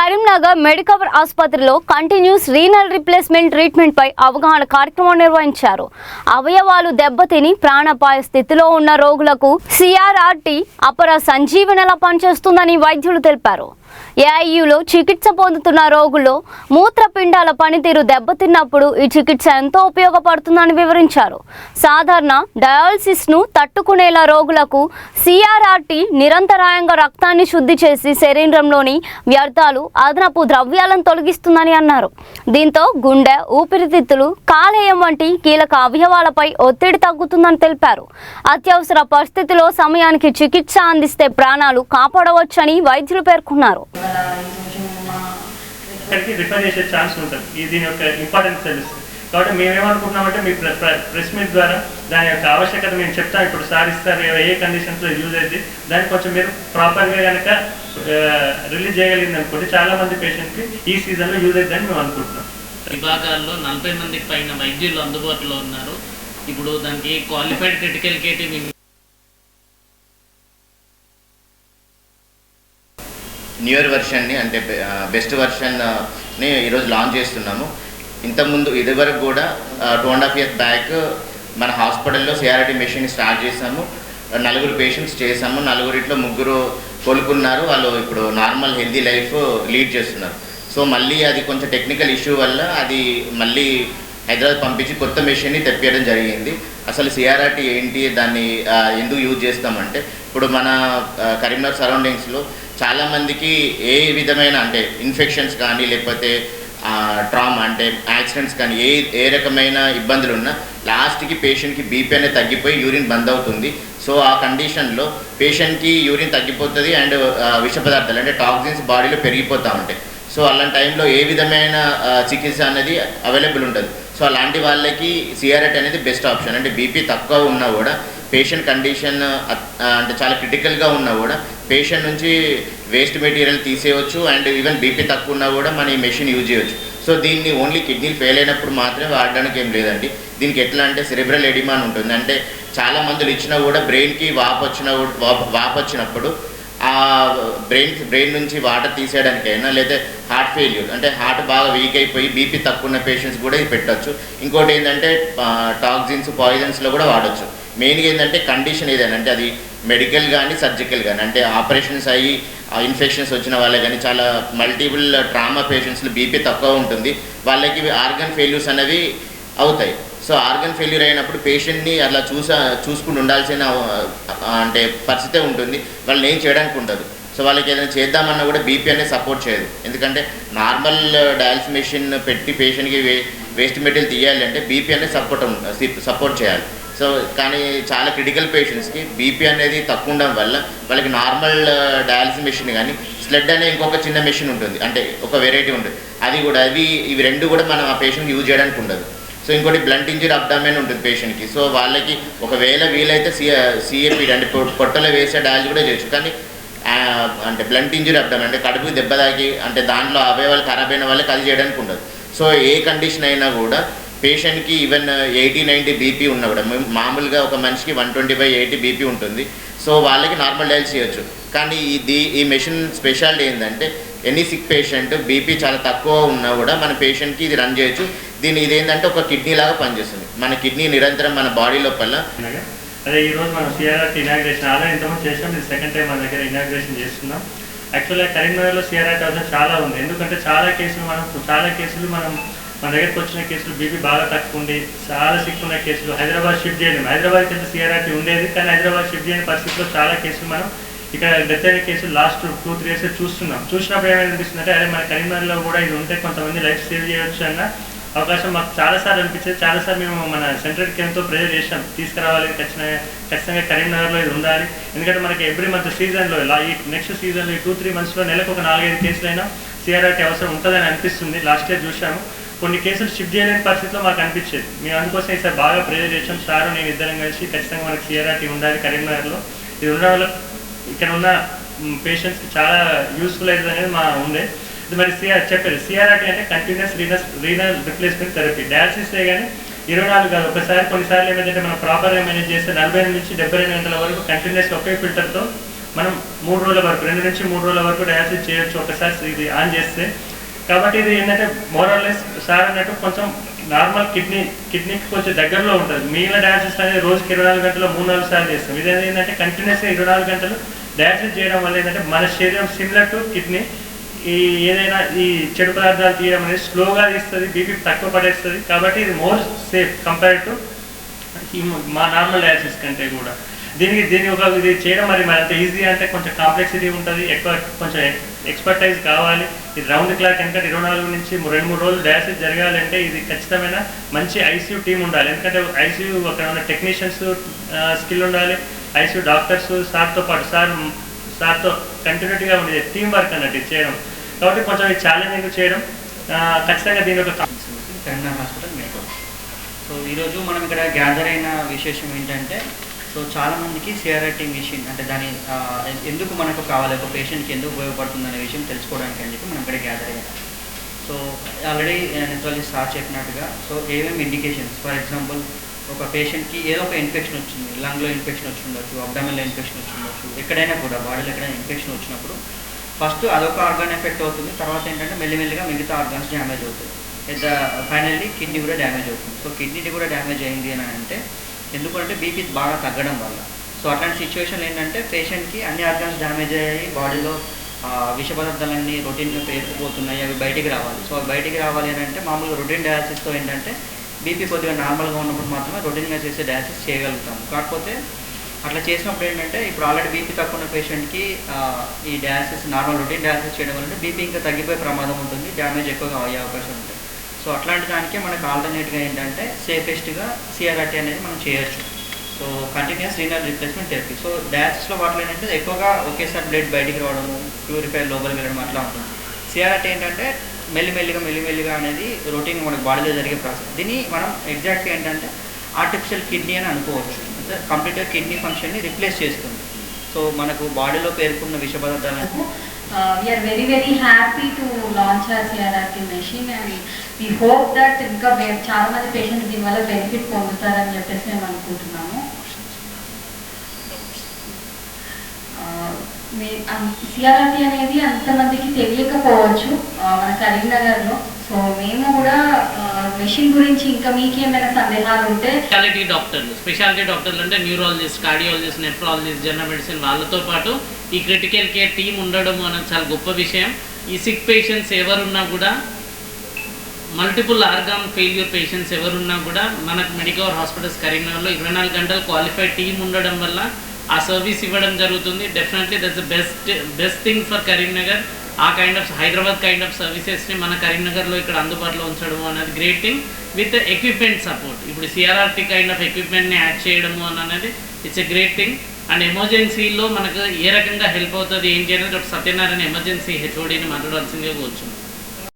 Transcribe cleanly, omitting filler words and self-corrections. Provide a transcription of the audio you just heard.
Karimnagar Medicover ఆసుపత్రిలో continuous renal replacement treatment పై అవగాహన కార్యక్రమం నిర్వహించారు. అవయవాలు దెబ్బతిని ప్రాణాపాయ స్థితిలో ఉన్న రోగులకు సిఆర్ఆర్టీ అపర సంజీవనిలా పనిచేస్తుందని వైద్యులు తెలిపారు. ఏఐయూలో చికిత్స పొందుతున్న రోగుల్లో మూత్రపిండాల పనితీరు దెబ్బతిన్నప్పుడు ఈ చికిత్స ఎంతో ఉపయోగపడుతుందని వివరించారు. సాధారణ డయాలసిస్ను తట్టుకునేలా రోగులకు సిఆర్ఆర్టీ నిరంతరాయంగా రక్తాన్ని శుద్ధి చేసి శరీరంలోని వ్యర్థాలు, అదనపు ద్రవ్యాలను తొలగిస్తుందని అన్నారు. దీంతో గుండె, ఊపిరితిత్తులు, కాలేయం వంటి కీలక అవయవాలపై ఒత్తిడి తగ్గుతుందని తెలిపారు. అత్యవసర పరిస్థితిలో సమయానికి చికిత్స అందిస్తే ప్రాణాలు కాపాడవచ్చని వైద్యులు పేర్కొన్నారు. రిఫర్ చేసే ఛాన్స్ ఉంటుంది. దీని యొక్క ఇంపార్టెన్స్ తెలుస్తుంది. కాబట్టి మేమేమనుకుంటున్నామంటే మీ ప్రెస్ మీట్ ద్వారా దాని యొక్క ఆవశ్యకత మేము చెప్తాం. ఇప్పుడు సార్ ఇస్తారు ఏ కండిషన్స్లో యూజ్ అయింది, దాన్ని కొంచెం మీరు ప్రాపర్గా కనుక రిలీజ్ చేయగలిగింది అనుకోండి చాలా మంది పేషెంట్కి ఈ సీజన్లో యూజ్ అవుతుందని మేము అనుకుంటున్నాం. విభాగాల్లో 40 మందికి పైన వైద్యులు అందుబాటులో ఉన్నారు. ఇప్పుడు దానికి qualified critical care team newer వెర్షన్ని అంటే బెస్ట్ వెర్షన్ని ఈరోజు లాంచ్ చేస్తున్నాము. ఇంతకుముందు ఇదివరకు కూడా 2.5 years బ్యాక్ మన హాస్పిటల్లో సిఆర్ఆర్టీ మెషిన్ స్టార్ట్ చేసాము. 4 పేషెంట్స్ చేసాము. 4 3 కోలుకున్నారు. వాళ్ళు ఇప్పుడు నార్మల్ హెల్దీ లైఫ్ లీడ్ చేస్తున్నారు. సో మళ్ళీ అది కొంచెం టెక్నికల్ ఇష్యూ వల్ల అది మళ్ళీ హైదరాబాద్ పంపించి కొత్త మెషిన్ని తెప్పించడం జరిగింది. అసలు సిఆర్ఆర్టీ ఏంటి, దాన్ని ఎందుకు యూజ్ చేస్తామంటే ఇప్పుడు మన కరీంనగర్ సరౌండింగ్స్లో చాలామందికి ఏ విధమైన అంటే ఇన్ఫెక్షన్స్ కానీ లేకపోతే ట్రామా అంటే యాక్సిడెంట్స్ కానీ ఏ రకమైన ఇబ్బందులు ఉన్నా లాస్ట్కి పేషెంట్కి బీపీ అనేది తగ్గిపోయి యూరిన్ బంద్ అవుతుంది. సో ఆ కండిషన్లో పేషెంట్కి యూరిన్ తగ్గిపోతుంది అండ్ విష పదార్థాలు అంటే టాక్సిన్స్ బాడీలో పెరిగిపోతూ ఉంటాయి. సో అలాంటి టైంలో ఏ విధమైన చికిత్స అనేది అవైలబుల్ ఉంటుంది. సో అలాంటి వాళ్ళకి సిఆర్ఆర్టీ అనేది బెస్ట్ ఆప్షన్. అంటే బీపీ తక్కువ ఉన్నా కూడా పేషెంట్ కండిషన్ అంటే చాలా క్రిటికల్గా ఉన్నా కూడా పేషెంట్ నుంచి వేస్ట్ మెటీరియల్ తీసేయవచ్చు అండ్ ఈవెన్ బీపీ తక్కువ ఉన్నా కూడా మన ఈ మెషిన్ యూజ్ చేయవచ్చు. సో దీన్ని ఓన్లీ కిడ్నీలు ఫెయిల్ అయినప్పుడు మాత్రమే వాడడానికి ఏం లేదండి. దీనికి ఎట్లా అంటే సెరిబ్రల్ ఎడిమా అని ఉంటుంది. అంటే చాలా మందులు ఇచ్చినా కూడా బ్రెయిన్కి వాపు వచ్చినప్పుడు ఆ బ్రెయిన్ నుంచి వాటర్ తీసేయడానికైనా లేదా హార్ట్ ఫెయిల్యూర్ అంటే హార్ట్ బాగా వీక్ అయిపోయి బీపీ తక్కువ ఉన్న పేషెంట్స్ కూడా ఇది పెట్టచ్చు. ఇంకోటి ఏంటంటే టాక్సిన్స్, పాయిజన్స్లో కూడా వాడచ్చు. మెయిన్గా ఏంటంటే కండిషన్ ఏదైనా అంటే అది మెడికల్ కానీ సర్జికల్ కానీ అంటే ఆపరేషన్స్ అయ్యి ఇన్ఫెక్షన్స్ వచ్చిన వాళ్ళకి కానీ చాలా మల్టిపుల్ ట్రామా పేషెంట్స్లో బీపీ తక్కువ ఉంటుంది. వాళ్ళకి ఆర్గన్ ఫెయిల్యూర్స్ అనేవి అవుతాయి. సో ఆర్గన్ ఫెయిల్యూర్ అయినప్పుడు పేషెంట్ని అలా చూసుకుంటూ ఉండాల్సిన అంటే పరిస్థితే ఉంటుంది. వాళ్ళని ఏం చేయడానికి ఉండదు. సో వాళ్ళకి ఏదైనా చేద్దామన్నా కూడా బీపీ అనేది సపోర్ట్ చేయదు. ఎందుకంటే నార్మల్ డయాలసిస్ మెషిన్ పెట్టి పేషెంట్కి వేస్ట్ మెటీరియల్ తీయాలి అంటే బీపీ అనేది సపోర్ట్ చేయాలి. సో కానీ చాలా క్రిటికల్ పేషెంట్స్కి బీపీ అనేది తక్కువ ఉండడం వల్ల వాళ్ళకి నార్మల్ డయాలసిస్ మెషిన్ కానీ స్లెడ్ అనే ఇంకొక చిన్న మెషిన్ ఉంటుంది. అంటే ఒక వెరైటీ ఉంటుంది. అది కూడా ఇవి రెండు కూడా మనం ఆ పేషెంట్కి యూజ్ చేయడానికి ఉండదు. సో ఇంకోటి బ్లంట్ ఇంజరీ అబ్డామెన్ ఉంటుంది పేషెంట్కి. సో వాళ్ళకి ఒకవేళ వీలైతే సిఏపీ అంటే పొట్టలో వేసే డయాలసిస్ కూడా చేయొచ్చు. కానీ అంటే బ్లంట్ ఇంజరీ అబ్డామెన్ అంటే కడుపు దెబ్బ తాకి అంటే దాంట్లో అవయవాలు ఖరాబ్ అయిన వాళ్ళకి అది చేయడానికి ఉండదు. సో ఏ కండిషన్ అయినా కూడా పేషెంట్కి ఈవెన్ 80-90 బీపీ ఉన్నా కూడా మామూలుగా ఒక మనిషికి 120/80 బీపీ ఉంటుంది. సో వాళ్ళకి నార్మల్ డయాలసిస్ చేయొచ్చు. కానీ ఈ మెషిన్ స్పెషాలిటీ ఏంటంటే ఎనీ సిక్ పేషెంట్ బీపీ చాలా తక్కువ ఉన్నా కూడా మన పేషెంట్కి ఇది రన్ చేయొచ్చు. ఇదేంటంటే ఒక కిడ్నీ లాగా పనిచేస్తుంది. మన కిడ్నీ నిరంతరం మన బాడీ లోపల అదే ఈరోజు మనం సిఆర్ఆర్టీ ఇనాగ్రేషన్ ఆల్రెడీ ఇంతకుముందు చేసాం. ఇది సెకండ్ టైం మన దగ్గర ఇనాగ్రేషన్ చేస్తున్నాం. యాక్చువల్గా కరీంనగర్లో సిఆర్ఆర్టీ అవసరం చాలా ఉంది. ఎందుకంటే చాలా కేసులు మనం మన దగ్గరకు వచ్చిన కేసులు బీపీ బాగా తక్కువ ఉండి చాలా సిక్ ఉన్న కేసులు హైదరాబాద్ షిఫ్ట్ చేయలేము. హైదరాబాద్కి వెళ్తే సిఆర్ఆర్టీ ఉండేది కానీ హైదరాబాద్ షిఫ్ట్ చేయని పరిస్థితిలో చాలా కేసులు మనం ఇక్కడ డెత్ అయిన కేసులు లాస్ట్ 2-3 years చూసినప్పుడు ఏమనిపిస్తుందంటే అదే మన కరీంనగర్లో కూడా ఇది ఉంటే కొంతమంది లైఫ్ సేవ్ చేయవచ్చు అన్న అవకాశం మాకు చాలాసార్లు అనిపించేది. చాలాసార్లు మేము మన సెంట్రల్ కేంద్రంతో ప్రెజర్ చేసాం, తీసుకురావాలి ఖచ్చితంగా కరీంనగర్లో ఇది ఉండాలి. ఎందుకంటే మనకి ఎవ్రీ మంత్ సీజన్లో ఈ నెక్స్ట్ సీజన్లో ఈ 2-3 monthsలో నెలకు ఒక 4-5 కేసులైనా సిఆర్ఆర్టీ అవసరం ఉంటుందని అనిపిస్తుంది. లాస్ట్ ఇయర్ చూసాము. కొన్ని కేసులు షిఫ్ట్ చేయలేని పరిస్థితిలో మాకు అనిపించేది. మేము అందుకోసం ఈసారి బాగా ప్రెజర్ చేసాం. సారు నేను ఇద్దరం కలిసి ఖచ్చితంగా మనకి సిఆర్ఆర్టీ ఉండాలి కరీంనగర్లో. ఇది ఉండడం వల్ల ఇక్కడ ఉన్న పేషెంట్స్కి చాలా యూస్ఫుల్ అవుతుంది అనేది మా ఉండే. ఇది మరి చెప్పారు సిఆర్ఆర్టీ అంటే continuous renal replacement therapy. Dialysis కానీ 24 కాదు, ఒకసారి కొన్నిసార్లు ఏమైందంటే మనం ప్రాపర్గా మేనేజ్ చేస్తే 48 నుంచి 72 గంటల వరకు కంటిన్యూస్గా ఒకే ఫిల్టర్తో మనం 3 రోజుల వరకు 2 నుంచి 3 రోజుల వరకు డయాలసిస్ చేయొచ్చు ఒకసారి ఇది ఆన్ చేస్తే. కాబట్టి ఇది ఏంటంటే మోరల్లెస్ సార్ అన్నట్టు కొంచెం నార్మల్ కిడ్నీకి కొంచెం దగ్గరలో ఉంటుంది. మిగిలిన డయాలసిస్ అనేది రోజుకి 24 గంటలు 3-4 సార్లు చేస్తాం. ఇది ఏంటంటే కంటిన్యూస్గా 24 గంటలు డయాలసిస్ చేయడం వల్ల ఏంటంటే మన శరీరం సిమిలర్ టు కిడ్నీ ఈ ఏదైనా ఈ చెడు పదార్థాలు తీయడం అనేది స్లోగా తీస్తుంది, బీపీ తక్కువ పడేస్తుంది. కాబట్టి ఇది మోర్ సేఫ్ కంపేర్డ్ టు మా నార్మల్ డయాలసిస్ కంటే కూడా. ఇది చేయడం మరి అంత ఈజీ అంటే కొంచెం కాంప్లెక్సిటీ ఉంటుంది, కొంచెం ఎక్స్పర్టైజ్ కావాలి. ఇది రౌండ్ క్లాక్ ఎందుకంటే 24 నుంచి 2-3 రోజులు డయాలసిస్ జరగాలంటే ఇది ఖచ్చితమైన మంచి ఐసీయూ టీం ఉండాలి. ఎందుకంటే ఐసీయూ అక్కడ ఉన్న టెక్నీషియన్స్ స్కిల్ ఉండాలి, ఐసీయూ డాక్టర్స్ సార్తో పాటు సార్తో కంటిన్యూటీగా ఉండేది టీం వర్క్ అన్నట్టు చేయడం. కాబట్టి కొంచెం ఇది ఛాలెంజింగ్ చేయడం ఖచ్చితంగా దీని ఒక తెలంగాణ హాస్పిటల్ మెడికల్. సో ఈరోజు మనం ఇక్కడ గ్యాదర్ అయిన విశేషం ఏంటంటే, సో చాలామందికి సిఆర్ఆర్టీ మెషిన్ అంటే దాని ఎందుకు మనకు కావాలి, ఒక పేషెంట్కి ఎందుకు ఉపయోగపడుతుంది అనే విషయం తెలుసుకోవడానికి అని చెప్పి మనం ఇక్కడ గ్యాదర్ అయ్యాం. సో ఆల్రెడీ నెఫ్రాలజిస్ట్ సార్ చెప్పినట్టుగా సో ఏమేమి ఇండికేషన్స్, ఫర్ ఎగ్జాంపుల్ ఒక పేషెంట్కి ఏదో ఒక ఇన్ఫెక్షన్ వచ్చింది, లంగ్లో ఇన్ఫెక్షన్ వచ్చి ఉండొచ్చు, అబ్డామిన్లో ఇన్ఫెక్షన్ వచ్చి ఉండొచ్చు, ఎక్కడైనా కూడా బాడీలో ఎక్కడైనా ఇన్ఫెక్షన్ వచ్చినప్పుడు ఫస్ట్ అదొక ఆర్గాన్ ఎఫెక్ట్ అవుతుంది. తర్వాత ఏంటంటే మెల్లిమెల్లిగా మిగతా ఆర్గాన్స్ డ్యామేజ్ అవుతుంది. ఫైనల్లీ కిడ్నీ కూడా డ్యామేజ్ అవుతుంది. సో కిడ్నీ కూడా డ్యామేజ్ అయింది అని అంటే ఎందుకంటే బీపీ బాగా తగ్గడం వల్ల. సో అట్లాంటి సిచ్యువేషన్ ఏంటంటే పేషెంట్కి అన్ని ఆర్గాన్స్ డ్యామేజ్ అయ్యి బాడీలో విష పదార్థాలన్నీ రొటీన్గా పేరుకుపోతున్నాయి, అవి బయటికి రావాలి. సో అవి బయటికి రావాలి అని అంటే మామూలుగా రొటీన్ డయాలసిస్తో ఏంటంటే బీపీ కొద్దిగా నార్మల్గా ఉన్నప్పుడు మాత్రమే రొటీన్గా చేసే డయాలసిస్ చేయగలుగుతాము. కాకపోతే అట్లా చేసినప్పుడు ఏంటంటే ఇప్పుడు ఆల్రెడీ బీపీ తక్కువ ఉన్న పేషెంట్కి ఈ డయాలసిస్ నార్మల్ రొటీన్ డయాలసిస్ చేయడం వల్ల బీపీ ఇంకా తగ్గిపోయే ప్రమాదం ఉంటుంది, డ్యామేజ్ ఎక్కువగా అయ్యే అవకాశం ఉంటుంది. సో అట్లాంటి దానికే మనకు ఆల్టర్నేట్గా ఏంటంటే సేఫెస్ట్గా సిఆర్ఆర్టీ అనేది మనం చేయొచ్చు. So continuous renal replacement therapy. So డయాలసిస్లో వాటిలో ఏంటంటే ఎక్కువగా ఒకేసారి బ్లడ్ బయటికి రావడము, ప్యూరిఫైర్ లోపలికి వెళ్ళడం అట్లా ఉంటుంది. సిఆర్ఆర్టీ ఏంటంటే మెల్లిమెల్లిగా అనేది రొటీన్ మనకు బాడీలో జరిగే ప్రాసెస్. దీన్ని మనం ఎగ్జాక్ట్గా ఏంటంటే ఆర్టిఫిషియల్ కిడ్నీ అని అనుకోవచ్చు. అంటే కంప్లీట్గా కిడ్నీ ఫంక్షన్ని రిప్లేస్ చేస్తుంది. సో మనకు బాడీలో పేర్కొన్న విష పదార్థాలను we are very happy to launch our CRRT machine and we hope that ఇంకా చాలా మంది పేషెంట్స్ దీనివల్ల బెనిఫిట్ పొందుతారని చెప్పేసి మేము అనుకుంటున్నాము. సిఆర్ఆర్టీ అనేది అంతమందికి తెలియకపోవచ్చు మన కరీంనగర్లో. సో మేము కూడా మెషిన్ గురించి ఇంకా మీకేమైనా సందేహాలు ఉంటే స్పెషాలిటీ డాక్టర్లు అంటే neurologist, cardiologist, nephrologist, general medicine వాళ్ళతో పాటు ఈ క్రిటికల్ కేర్ టీం ఉండడం అనేది చాలా గొప్ప విషయం. ఈ సిక్ పేషెంట్స్ ఎవరున్నా కూడా, మల్టిపుల్ ఆర్గాన్ ఫెయిల్యూర్ పేషెంట్స్ ఎవరున్నా కూడా మనకు మెడికవర్ హాస్పిటల్స్ కరీంనగర్లో 24 గంటలు క్వాలిఫైడ్ టీం ఉండడం వల్ల ఆ సర్వీస్ ఇవ్వడం జరుగుతుంది. Definitely that's the best thing for Karimnagar. ఆ kind of Hyderabad kind of సర్వీసెస్ని మన కరీంనగర్లో ఇక్కడ అందుబాటులో ఉంచడం అనేది great thing with equipment support. ఇప్పుడు సిఆర్ఆర్టీ కైండ్ ఆఫ్ ఎక్విప్మెంట్ని యాడ్ చేయడము అనేది it's a great thing. And ఎమర్జెన్సీలో మనకు ఏ రకంగా హెల్ప్ అవుతుంది ఏంటి అనేది డాక్టర్ సత్యనారాయణ ఎమర్జెన్సీ హెచ్ఓడిని మాట్లాడాల్సిందిగా కూర్చున్నాం.